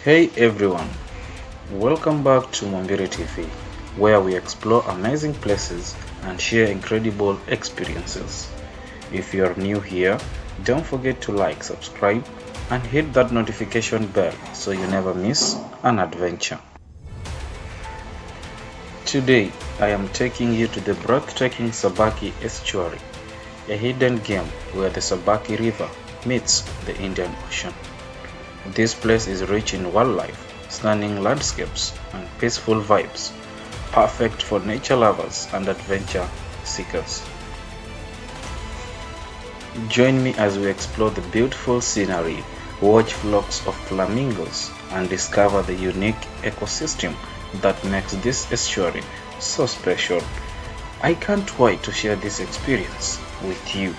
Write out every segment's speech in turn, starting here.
Hey everyone, welcome back to Mwambiri TV, where we explore amazing places and share incredible experiences. If you are new here, don't forget to like, subscribe, and hit that notification bell so you never miss an adventure. Today, I am taking you to the breathtaking Sabaki Estuary, a hidden gem where the Sabaki River meets the Indian Ocean. This place is rich in wildlife, stunning landscapes, and peaceful vibes, perfect for nature lovers and adventure seekers. Join me as we explore the beautiful scenery, watch flocks of flamingos, and discover the unique ecosystem that makes this estuary so special. I can't wait to share this experience with you.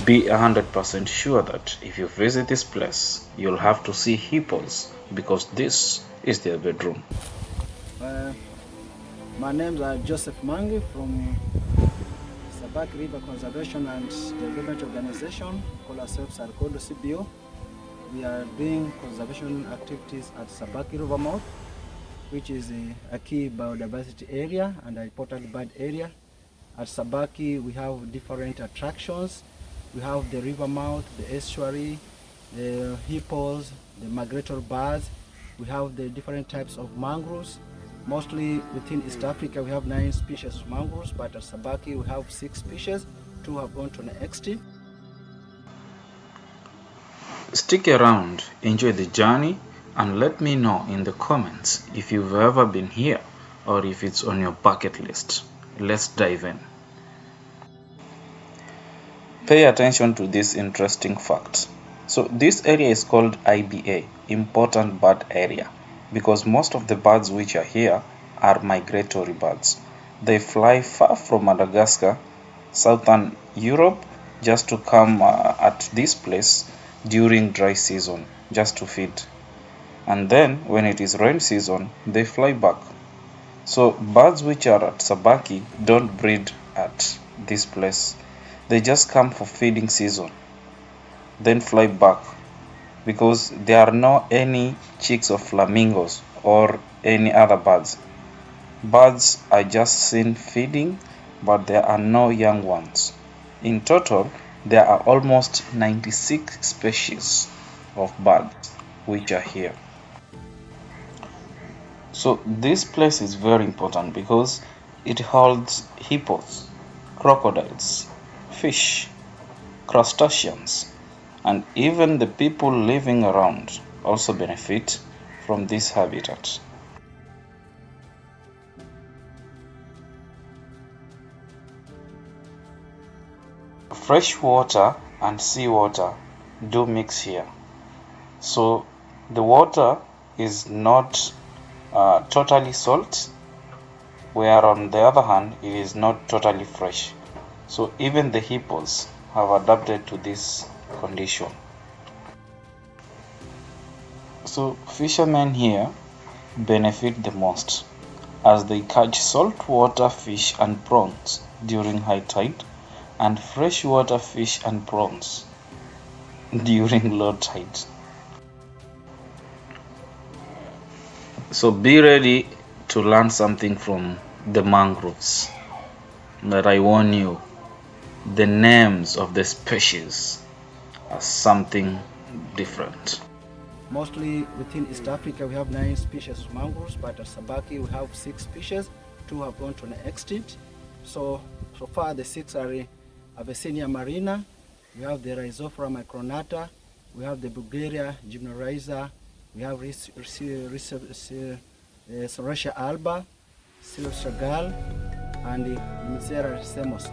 Be 100% sure that if you visit this place, you'll have to see hippos because this is their bedroom. My name's Joseph Mangi from Sabaki River Conservation and Development Organization, call ourselves Ecological. We are doing conservation activities at Sabaki River mouth, which is a key biodiversity area and an important bird area. At Sabaki, we have different attractions. We have the river mouth, the estuary, the hippos, the migratory birds. We have the different types of mangroves. Mostly within East Africa, we have 9 species of mangroves, but at Sabaki, we have 6 species. 2 have gone to extinct. Stick around, enjoy the journey, and let me know in the comments if you've ever been here or if it's on your bucket list. Let's dive in. Pay attention to this interesting fact. So this area is called IBA, Important Bird Area, because most of the birds which are here are migratory birds. They fly far from Madagascar, southern Europe, just to come at this place during dry season, just to feed. And then when it is rain season, they fly back. So birds which are at Sabaki don't breed at this place. They just come for feeding season, then fly back because there are no any chicks of flamingos or any other birds. Birds are just seen feeding, but there are no young ones. In total, there are almost 96 species of birds which are here. So this place is very important because it holds hippos, crocodiles, fish, crustaceans, and even the people living around also benefit from this habitat. Fresh water and seawater do mix here. So the water is not totally salt, where on the other hand it is not totally fresh. So even the hippos have adapted to this condition. So fishermen here benefit the most as they catch saltwater fish and prawns during high tide and freshwater fish and prawns during low tide. So be ready to learn something from the mangroves. But I warn you, the names of the species are something different. Mostly within East Africa, we have 9 species of mangroves, but at Sabaki, we have 6 species. 2 have gone to extinct. So far, the 6 are Avicennia marina, we have the Rhizophora micronata, we have the Bulgaria gymnorrhiza, we have Serratia alba, Silvstragal, and the Lycera rhizomosa.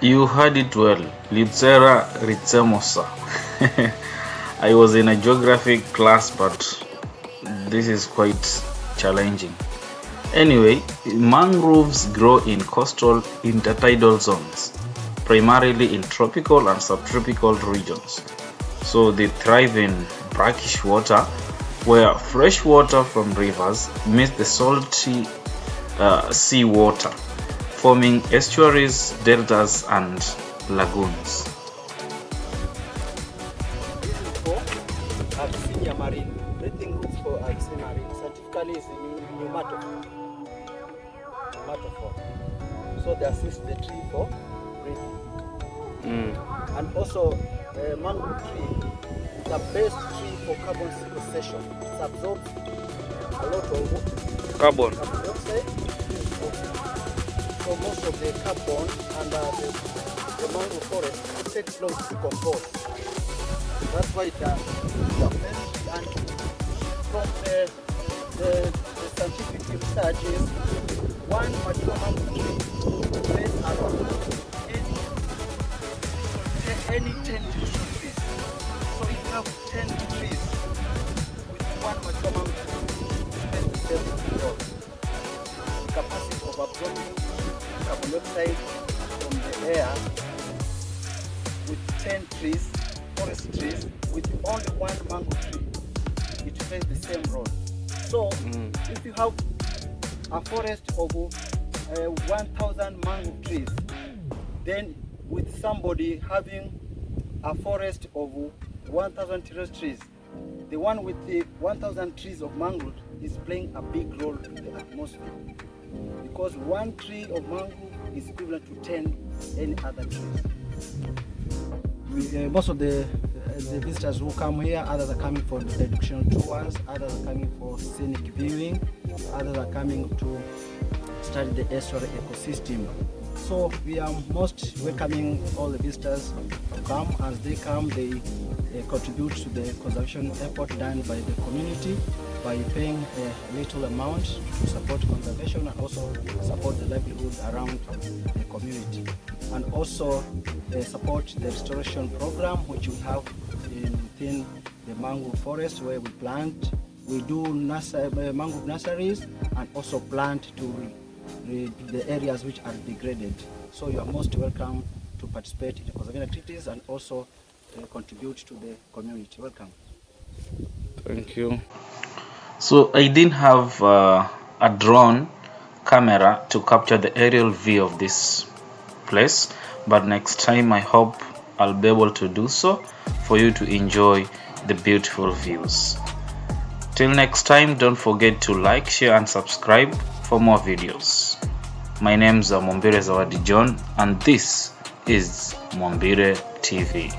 You heard it well, Lycera rhizomosa. I was in a geography class, but this is quite challenging. Anyway, mangroves grow in coastal intertidal zones, primarily in tropical and subtropical regions. So they thrive in brackish water, where fresh water from rivers meets the salty sea water, forming estuaries, deltas, and lagoons. Abyssinia marine. Breathing roots for Abyssinia marine. Scientifically is pneumatophore. So they assist the tree for breathing. And also, mangrove tree is the best tree for carbon sequestration. It absorbs a lot of carbon dioxide. So most of the carbon and the mangrove forest takes long to decompose. That's why the best. And from the scientific research is one mature mangrove tree weighs around any 10 trees. So if you have 10 trees with one mature mangrove tree, the capacity of absorbing carbon dioxide from the air with 10 trees, forest trees, with only one mangrove tree, it plays the same role. So if you have a forest of 1,000 mangrove trees, then with somebody having a forest of 1,000 terrace trees, the one with the 1,000 trees of mangrove is playing a big role in the atmosphere, because one tree of mangrove is equivalent to 10 any other trees. Most of the visitors who come here, others are coming for the educational tours, others are coming for scenic viewing, others are coming to study the estuary ecosystem. So we are most welcoming all the visitors to come. As they come, they contribute to the conservation effort done by the community by paying a little amount to support conservation and also support the livelihood around the community, and also support the restoration program which we have within the mangrove forest, where we do mangrove nurseries and also plant to the areas which are degraded. So you are most welcome to participate in the conservation activities and also contribute to the community. Welcome. Thank you. So I didn't have a drone camera to capture the aerial view of this place, but next time I hope I'll be able to do so for you to enjoy the beautiful views. Till next time, don't forget to like, share and subscribe for more videos. My name's Mwambire Zawadi John, and this is Mwambire TV.